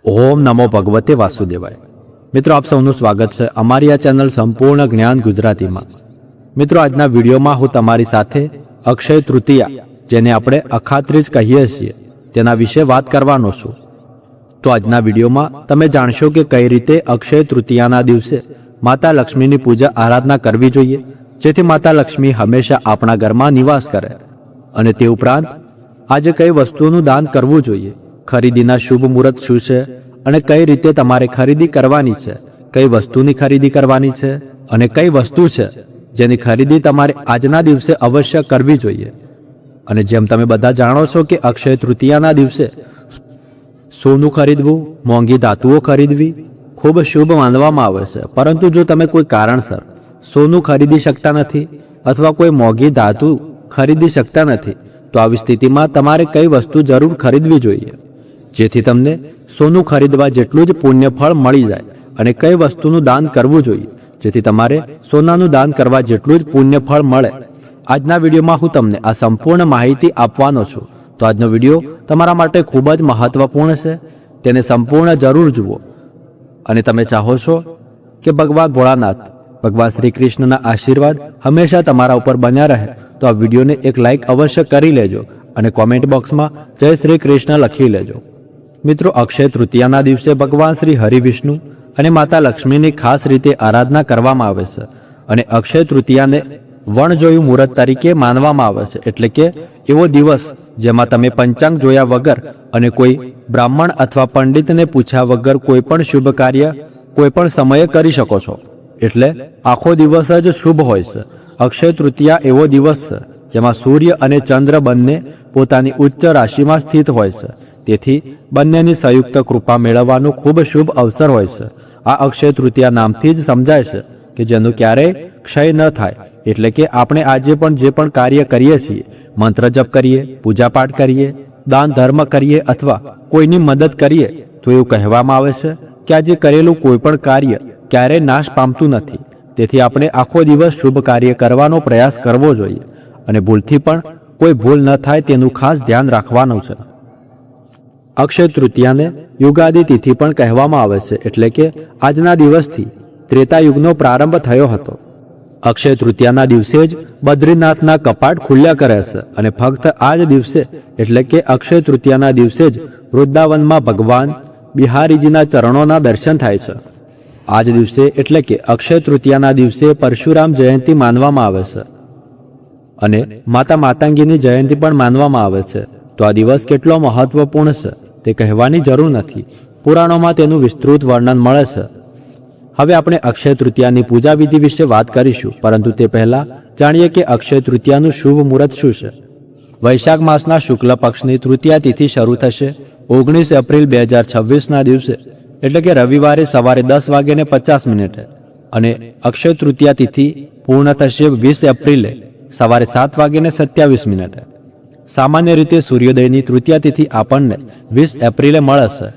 ઓમ નમો ભગવતે વાસુદેવાય। મિત્રો, આપ સૌનું સ્વાગત છે અમારી આ ચેનલ સંપૂર્ણ જ્ઞાન ગુજરાતીમાં। મિત્રો, આજના વિડીયોમાં હું તમારી સાથે અક્ષય તૃતીયા, જેને આપણે અખાત્રીજ કહીએ છીએ, તેના વિશે વાત કરવાનો છું। તો આજના વિડીયોમાં તમે જાણશો કે કઈ રીતે અક્ષય તૃતીયાના દિવસે માતા લક્ષ્મીની પૂજા આરાધના કરવી જોઈએ, જેથી માતા લક્ષ્મી હંમેશા આપણા ઘરમાં નિવાસ કરે। અને તે ઉપરાંત આજે કઈ વસ્તુઓનું દાન કરવું જોઈએ, ખરીદીના શુભ મુહૂર્ત શું છે અને કઈ રીતે તમારે ખરીદી કરવાની છે, કઈ વસ્તુની ખરીદી કરવાની છે અને કઈ વસ્તુ છે જેની ખરીદી તમારે આજના દિવસે અવશ્ય કરવી જોઈએ। અને જેમ તમે બધા જાણો છો કે અક્ષય તૃતીયાના દિવસે સોનું ખરીદવું, મોંઘી ધાતુઓ ખરીદવી ખૂબ શુભ માનવામાં આવે છે। પરંતુ જો તમે કોઈ કારણસર સોનું ખરીદી શકતા નથી અથવા કોઈ મોંઘી ધાતુ ખરીદી શકતા નથી, તો આવી સ્થિતિમાં તમારે કઈ વસ્તુ જરૂર ખરીદવી જોઈએ જેથી તમને સોનું ખરીદવા જેટલું જ પુણ્ય ફળ મળી જાય, અને કઈ વસ્તુનું દાન કરવું જોઈએ જેથી તમારે સોનાનું દાન કરવા જેટલું જ પુણ્ય ફળ મળે। આજના વિડીયોમાં હું તમને આ સંપૂર્ણ માહિતી આપવાનો છું। તો આજનો વિડીયો તમારા માટે ખૂબ જ મહત્વપૂર્ણ છે, તેને સંપૂર્ણ જરૂર જુઓ। અને તમે ચાહો છો કે ભગવાન ભોળાનાથ, ભગવાન શ્રી કૃષ્ણના આશીર્વાદ હંમેશા તમારા ઉપર બન્યા રહે, તો આ વિડીયોને એક લાઇક અવશ્ય કરી લેજો અને કોમેન્ટ બોક્સમાં જય શ્રી કૃષ્ણ લખી લેજો। મિત્રો, અક્ષય તૃતીયાના દિવસે ભગવાન શ્રી હરિવિષ્ણુ અને માતા લક્ષ્મીની ખાસ રીતે આરાધના કરવામાં આવે છે। અને અક્ષય તૃતીયાને વણજોયું મુહૂર્ત તરીકે માનવામાં આવે છે, એટલે કે એવો દિવસ જેમાં તમે પંચાંગ જોયા વગર અને કોઈ બ્રાહ્મણ અથવા પંડિતને પૂછ્યા વગર કોઈ પણ શુભ કાર્ય કોઈ પણ સમયે કરી શકો છો, એટલે આખો દિવસ જ શુભ હોય છે। અક્ષય તૃતીયા એવો દિવસ છે જેમાં સૂર્ય અને ચંદ્ર બંને પોતાની ઉચ્ચ રાશિમાં સ્થિત હોય છે, તેથી બંનેની સંયુક્ત કૃપા મેળવવાનું ખૂબ શુભ અવસર હોય છે। આ અક્ષય તૃતીયા નામથી જ સમજાય છે કે જેનું ક્યારેય ક્ષય ન થાય, એટલે કે આપણે આજે પણ જે પણ કાર્ય કરીએ છીએ, મંત્ર જપ કરીએ, પૂજાપાઠ કરીએ, દાન ધર્મ કરીએ અથવા કોઈની મદદ કરીએ, તો એવું કહેવામાં આવે છે કે આજે કરેલું કોઈ પણ કાર્ય ક્યારેય નાશ પામતું નથી। તેથી આપણે આખો દિવસ શુભ કાર્ય કરવાનો પ્રયાસ કરવો જોઈએ અને ભૂલથી પણ કોઈ ભૂલ ન થાય તેનું ખાસ ધ્યાન રાખવાનું છે। અક્ષય તૃતીયાને યુગાદી તિથિ પણ કહેવામાં આવે છે, એટલે કે આજના દિવસથી ત્રેતા યુગનો પ્રારંભ થયો હતો। અક્ષય તૃતીયાના દિવસે જ બદ્રીનાથના કપાટ ખુલ્યા કરે છે, અને ફક્ત આ જ દિવસે એટલે કે અક્ષય તૃતીયાના દિવસે જ વૃંદાવનમાં ભગવાન બિહારીજીના ચરણોના દર્શન થાય છે। આ જ દિવસે એટલે કે અક્ષય તૃતીયાના દિવસે પરશુરામ જયંતિ માનવામાં આવે છે અને માતા માતંગીની જયંતિ પણ માનવામાં આવે છે। તો આ દિવસ કેટલો મહત્વપૂર્ણ છે તે કહેવાની જરૂર નથી, પુરાણોમાં તેનું વિસ્તૃત વર્ણન મળે છે। હવે આપણે અક્ષય તૃતીયાની પૂજા વિધિ વિશે વાત કરીશું, પરંતુ તે પહેલા જાણીએ કે અક્ષય તૃતીયાનું શુભ મુહૂર્ત શું છે। વૈશાખ માસના શુક્લ પક્ષની તૃતીયા તિથિ શરૂ થશે 19 એપ્રિલ 2026ના દિવસે, એટલે કે રવિવારે સવારે 10:50 અને અક્ષય તૃતીયા તિથિ પૂર્ણ થશે 20 એપ્રિલે સવારે 7:27। સામાન્ય રીતે સૂર્યોદયની તૃતીયા તિથિ આપણને 20 એપ્રિલે મળે છે,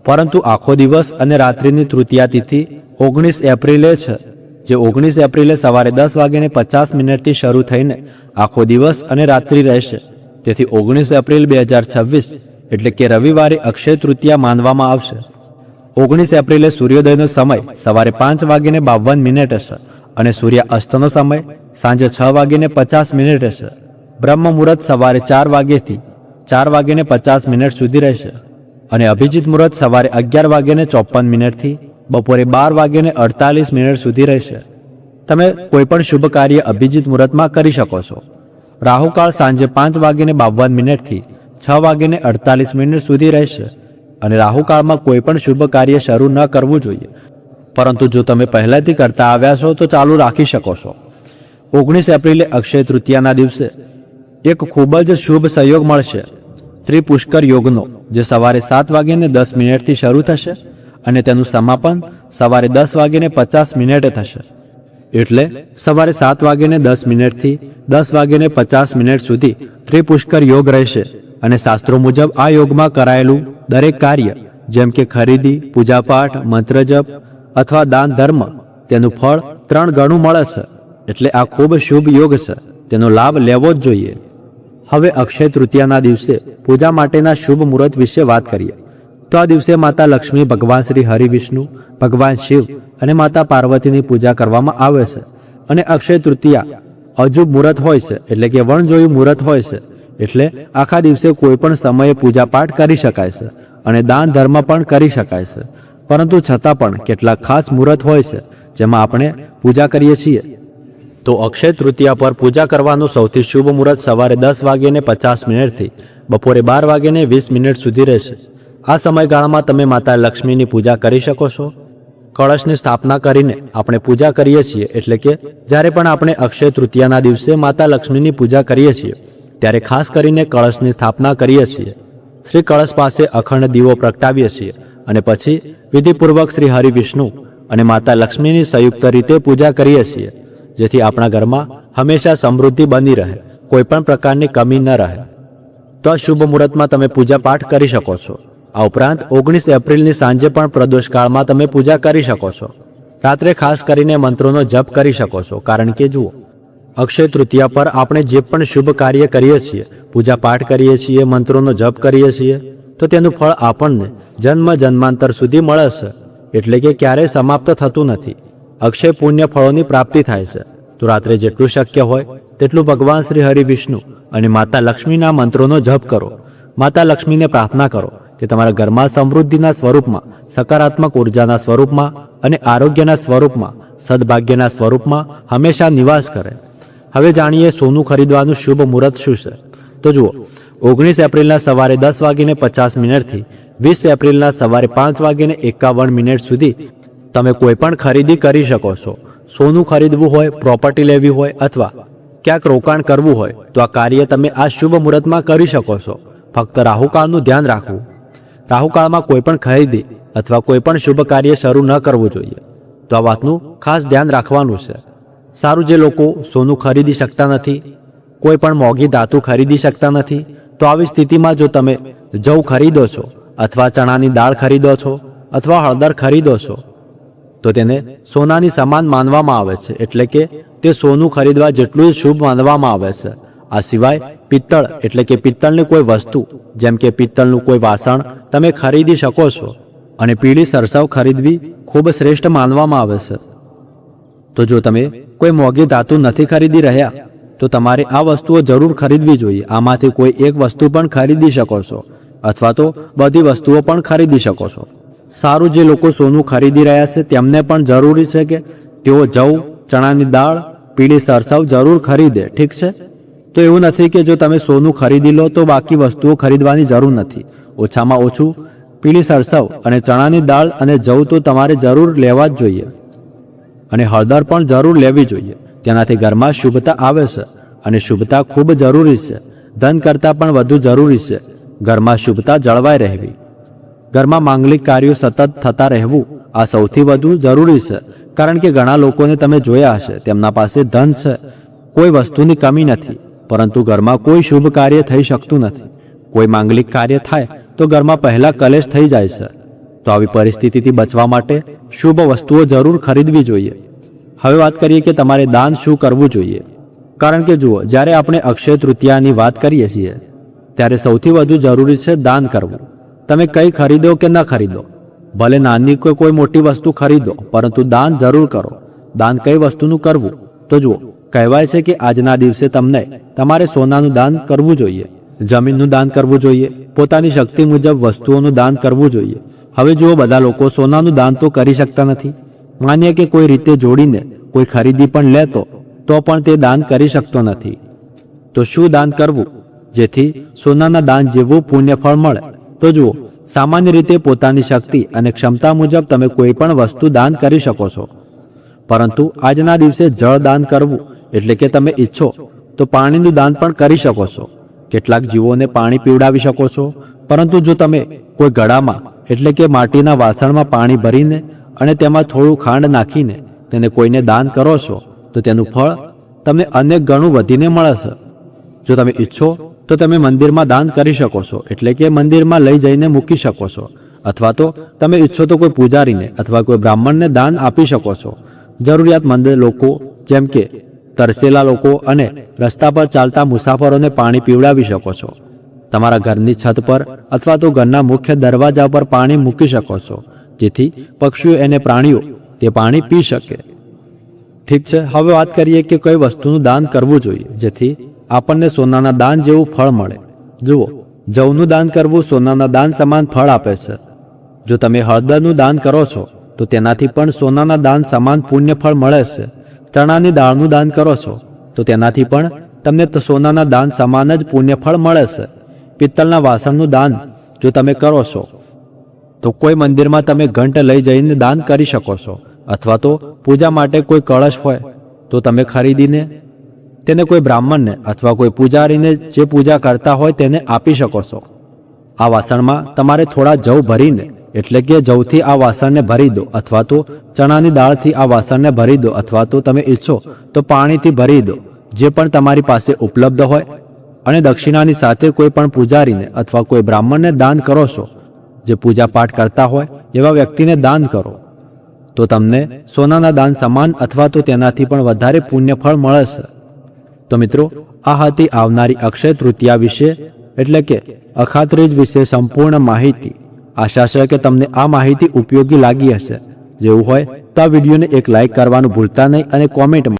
પરંતુ આખો દિવસ અને રાત્રિની તૃતીયા તિથિ 19 એપ્રિલે છે, જે 19 એપ્રિલે સવારે 10:50થી શરૂ થઈને આખો દિવસ અને રાત્રિ રહેશે। તેથી 19 એપ્રિલ 2026 એટલે કે રવિવારે અક્ષય તૃતીયા માનવામાં આવશે। 19 એપ્રિલે સૂર્યોદયનો સમય સવારે 5:52 હશે અને સૂર્યાસ્તનો સમય સાંજે 6:50 હશે। બ્રહ્મ મુહૂર્ત સવારે 4 વાગ્યેથી 4:50 સુધી રહેશે અને અભિજીત મુહૂર્ત સવારે 11:54થી બપોરે 12:48 સુધી રહેશે। તમે કોઈ પણ શુભ કાર્ય અભિજીત મુહૂર્તમાં કરી શકો છો। રાહુકાળ સાંજે 5:52થી 6:48 સુધી રહેશે અને રાહુકાળમાં કોઈ પણ શુભ કાર્ય શરૂ ન કરવું જોઈએ, પરંતુ જો તમે પહેલાથી કરતા આવ્યા છો તો ચાલુ રાખી શકો છો। 19 એપ્રિલે અક્ષય તૃતીયાના દિવસે એક ખૂબ જ શુભ સંયોગ મળશે, ત્રિપુષ્કર યોગનો, જે સવારે 7:10થી શરૂ થશે અને તેનું સમાપન સવારે 10:50 થશે। એટલે સવારે 7:10થી 10:50 સુધી ત્રિપુષ્કર યોગ રહેશે અને શાસ્ત્રો મુજબ આ યોગમાં કરાયેલું દરેક કાર્ય, જેમ કે ખરીદી, પૂજાપાઠ, મંત્ર જપ અથવા દાન ધર્મ, તેનું ફળ 3 ગણું મળે છે। એટલે આ ખૂબ શુભ યોગ છે, તેનો લાભ લેવો જ જોઈએ। હવે અક્ષય તૃતીયાના દિવસે પૂજા માટેના શુભ મુહૂર્ત વિશે વાત કરીએ। તો આ દિવસે માતા લક્ષ્મી, ભગવાન શ્રી હરિ વિષ્ણુ, ભગવાન શિવ અને માતા પાર્વતીની પૂજા કરવામાં આવે છે. અને અક્ષય તૃતીયા અજુબ મુહૂર્ત હોય છે, એટલે કે વણજોયું મુહૂર્ત હોય છે. એટલે આખા દિવસે કોઈ પણ સમયે પૂજા પાઠ કરી શકાય છે અને દાન ધર્મ પણ કરી શકાય છે. પરંતુ છતાં પણ કેટલાક ખાસ મુહૂર્ત હોય છે જેમાં આપણે પૂજા કરીએ છીએ. તો અક્ષય તૃતીયા પર પૂજા કરવાનું સૌથી શુભ મુહૂર્ત સવારે 10:50 થી બપોરે 12:20 સુધી રહેશે. આ સમયગાળામાં તમે માતા લક્ષ્મીની પૂજા કરી શકો છો. કળશની સ્થાપના કરીને આપણે પૂજા કરીએ છીએ, એટલે કે જ્યારે પણ આપણે અક્ષય તૃતીયાના દિવસે માતા લક્ષ્મીની પૂજા કરીએ છીએ ત્યારે ખાસ કરીને કળશની સ્થાપના કરીએ છીએ. શ્રી કળશ પાસે અખંડ દીવો પ્રગટાવીએ છીએ અને પછી વિધિપૂર્વક શ્રી હરિ વિષ્ણુ અને માતા લક્ષ્મીની સંયુક્ત રીતે પૂજા કરીએ છીએ, જેથી આપણા ઘરમાં હંમેશા સમૃદ્ધિ બની રહે, કોઈ પણ પ્રકારની કમી ન રહે. તો આ શુભ મુહૂર્તમાં તમે પૂજા પાઠ કરી શકો છો. આ ઉપરાંત 19 એપ્રિલની સાંજે પણ પ્રદોષકાળમાં તમે પૂજા કરી શકો છો. રાત્રે ખાસ કરીને મંત્રોનો જપ કરી શકો છો, કારણ કે જુઓ, અક્ષય તૃતીયા પર આપણે જે પણ શુભ કાર્ય કરીએ છીએ, પૂજા પાઠ કરીએ છીએ, મંત્રોનો જપ કરીએ છીએ, તો તેનું ફળ આપણને જન્મ જન્માંતર સુધી મળે છે. એટલે કે ક્યારેય સમાપ્ત થતું નથી. અક્ષય પુણ્ય ફળોની પ્રાપ્તિ થાય છે. તો રાત્રે જેટલું શક્ય હોય તેટલું ભગવાન શ્રી હરિ વિષ્ણુ અને માતા લક્ષ્મીના મંત્રોનો જપ કરો. માતા લક્ષ્મીને પ્રાર્થના કરો કે તમારા ઘરમાં સમૃદ્ધિના સ્વરૂપમાં, સકારાત્મક ઉર્જાના સ્વરૂપમાં અને આરોગ્યના સ્વરૂપમાં, સદભાગ્યના સ્વરૂપમાં હંમેશા નિવાસ કરે. હવે જાણીએ સોનું ખરીદવાનું શુભ મુહૂર્ત શું છે. તો જુઓ, 19 એપ્રિલના સવારે 10:50 થી 20 એપ્રિલના સવારે 5:51 સુધી તમે કોઈ પણ ખરીદી કરી શકો છો. સોનું ખરીદવું હોય, પ્રોપર્ટી લેવી હોય અથવા ક્યાંક રોકાણ કરવું હોય તો આ કાર્ય તમે આ શુભ મુહૂર્તમાં કરી શકો છો. ફક્ત રાહુકાળનું ધ્યાન રાખવું. રાહુકાળમાં કોઈ પણ ખરીદી અથવા કોઈ પણ શુભ કાર્ય શરૂ ન કરવું જોઈએ. તો આ વાતનું ખાસ ધ્યાન રાખવાનું છે. સારું, જે લોકો સોનું ખરીદી શકતા નથી, કોઈ પણ મોંઘી ધાતુ ખરીદી શકતા નથી, તો આવી સ્થિતિમાં જો તમે જવ ખરીદો છો અથવા ચણાની દાળ ખરીદો છો અથવા હળદર ખરીદો છો તો તેને સોનાની સમાન માનવામાં આવે છે. એટલે કે તે સોનું ખરીદવા જેટલું જ શુભ માનવામાં આવે છે. આ સિવાય પિત્તળ એટલે કે પિત્તળની કોઈ વસ્તુ, જેમ કે પિત્તળનું કોઈ વાસણ તમે ખરીદી શકો છો. અને પીળી સરસવ ખરીદવી ખૂબ શ્રેષ્ઠ માનવામાં આવે છે. તો જો તમે કોઈ મોંઘી ધાતુ નથી ખરીદી રહ્યા તો તમારે આ વસ્તુઓ જરૂર ખરીદવી જોઈએ. આમાંથી કોઈ એક વસ્તુ પણ ખરીદી શકો છો અથવા તો બધી વસ્તુઓ પણ ખરીદી શકો છો. સારું, જે લોકો સોનું ખરીદી રહ્યા છે તેમને પણ જરૂરી છે કે તેઓ જવ, ચણાની દાળ, પીળી સરસવ જરૂર ખરીદે. ઠીક છે? તો એવું નથી કે જો તમે સોનું ખરીદી લો તો બાકી વસ્તુઓ ખરીદવાની જરૂર નથી. ઓછામાં ઓછું પીળી સરસવ અને ચણાની દાળ અને જવ તો તમારે જરૂર લેવા જ જોઈએ. અને હળદર પણ જરૂર લેવી જોઈએ. તેનાથી ઘરમાં શુભતા આવે છે અને શુભતા ખૂબ જરૂરી છે. ધન કરતાં પણ વધુ જરૂરી છે ઘરમાં શુભતા જળવાઈ રહેવી. ઘરમાં માંગલિક કાર્યો સતત થતા રહેવું આ સૌથી વધુ જરૂરી છે. કારણ કે ઘણા લોકોને તમે જોયા હશે, તેમના પાસે ધન છે, કોઈ વસ્તુની કમી નથી, પરંતુ ઘરમાં કોઈ શુભ કાર્ય થઈ શકતું નથી. કોઈ માંગલિક કાર્ય થાય તો ઘરમાં પહેલા કલેશ થઈ જાય છે. તો આવી પરિસ્થિતિથી બચવા માટે શુભ વસ્તુઓ જરૂર ખરીદવી જોઈએ. હવે વાત કરીએ કે તમારે દાન શું કરવું જોઈએ. કારણ કે જુઓ, જ્યારે આપણે અક્ષય તૃતીયાની વાત કરીએ છીએ ત્યારે સૌથી વધુ જરૂરી છે દાન કરવું. તમે કંઈ ખરીદો કે ન ખરીદો, ભલે નાની કોઈ મોટી વસ્તુ ખરીદો, પરંતુ દાન જરૂર કરો. દાન કઈ વસ્તુનું કરવું? તો જુઓ, કહેવાય છે કે આજના દિવસે તમને તમારે સોનાનું દાન કરવું જોઈએ, જમીનનું દાન કરવું જોઈએ, પોતાની શક્તિ મુજબ વસ્તુઓનું દાન કરવું જોઈએ. હવે જુઓ, બધા લોકો સોનાનું દાન તો કરી શકતા નથી. માનીએ કે કોઈ રીતે જોડીને કોઈ ખરીદી પણ લેતો તો પણ તે દાન કરી શકતો નથી. તો શું દાન કરવું જેથી સોનાના દાન જેવું પુણ્ય ફળ મળે? તો જુઓ, સામાન્ય રીતે પોતાની શક્તિ અને ક્ષમતા મુજબ તમે કોઈ પણ વસ્તુ દાન કરી શકો છો. પરંતુ આજના દિવસે જળ દાન કરવું એટલે કે તમે ઈચ્છો તો પાણીનું દાન પણ કરી શકો છો. કેટલાક જીવોને પાણી પીવડાવી શકો છો. પરંતુ જો તમે કોઈ ગળામાં એટલે કે માટીના વાસણમાં પાણી ભરીને અને તેમાં થોડું ખાંડ નાખીને તેને કોઈને દાન કરો છો તો તેનું ફળ તમને અનેક ગણું વધીને મળે છે. જો તમે ઈચ્છો તો તમે મંદિરમાં દાન કરી શકો છો, એટલે કે મંદિરમાં લઈ જઈને મૂકી શકો છો. અથવા તો તમે ઈચ્છો તો કોઈ પૂજારીને અથવા કોઈ બ્રાહ્મણને દાન આપી શકો છો. જરૂરિયાતમંદ લોકો, જેમ કે તરસેલા લોકો અને રસ્તા પર ચાલતા મુસાફરોને પાણી પીવડાવી શકો છો. તમારા ઘરની છત પર અથવા તો ઘરના મુખ્ય દરવાજા પર પાણી મૂકી શકો છો, જેથી પક્ષીઓ અને પ્રાણીઓ તે પાણી પી શકે. ઠીક છે, હવે વાત કરીએ કે કઈ વસ્તુનું દાન કરવું જોઈએ જેથી આપણને સોનાના દાન જેવું ફળ મળે. જુઓ, જવનું દાન કરવું સોનાના દાન સમાન ફળ આપે છે. જો તમે હળદરનું દાન કરો છો તો તેનાથી પણ સોનાના દાન સમાન પુણ્ય ફળ મળે છે. ચણાની દાળનું દાન કરો છો તો તેનાથી પણ તમને સોનાના દાન સમાન જ પુણ્ય ફળ મળે છે. પિત્તળના વાસણનું દાન જો તમે કરો છો તો કોઈ મંદિરમાં તમે ઘંટ લઈ જઈને દાન કરી શકો છો, અથવા તો પૂજા માટે કોઈ કળશ હોય તો તમે ખરીદીને તેને કોઈ બ્રાહ્મણને અથવા કોઈ પૂજારીને જે પૂજા કરતા હોય તેને આપી શકો છો. આ વાસણમાં તમારે થોડા જવ ભરીને, એટલે કે જવથી આ વાસણને ભરી દો, અથવા તો ચણાની દાળથી આ વાસણને ભરી દો, અથવા તો તમે ઈચ્છો તો પાણીથી ભરી દો, જે પણ તમારી પાસે ઉપલબ્ધ હોય, અને દક્ષિણાની સાથે કોઈ પણ પૂજારીને અથવા કોઈ બ્રાહ્મણને દાન કરો છો. જે પૂજા પાઠ કરતા હોય એવા વ્યક્તિને દાન કરો તો તમને સોનાના દાન સમાન અથવા તો તેનાથી પણ વધારે પુણ્ય ફળ મળે છે. તો મિત્રો, આ હતી આવનારી અક્ષય તૃતીયા વિશે, એટલે કે અખાત્રીજ વિશે સંપૂર્ણ માહિતી. આશા છે કે તમને આ માહિતી ઉપયોગી લાગી હશે. જેવું હોય તો આ વિડીયોને એક લાઇક કરવાનું ભૂલતા નહીં અને કોમેન્ટમાં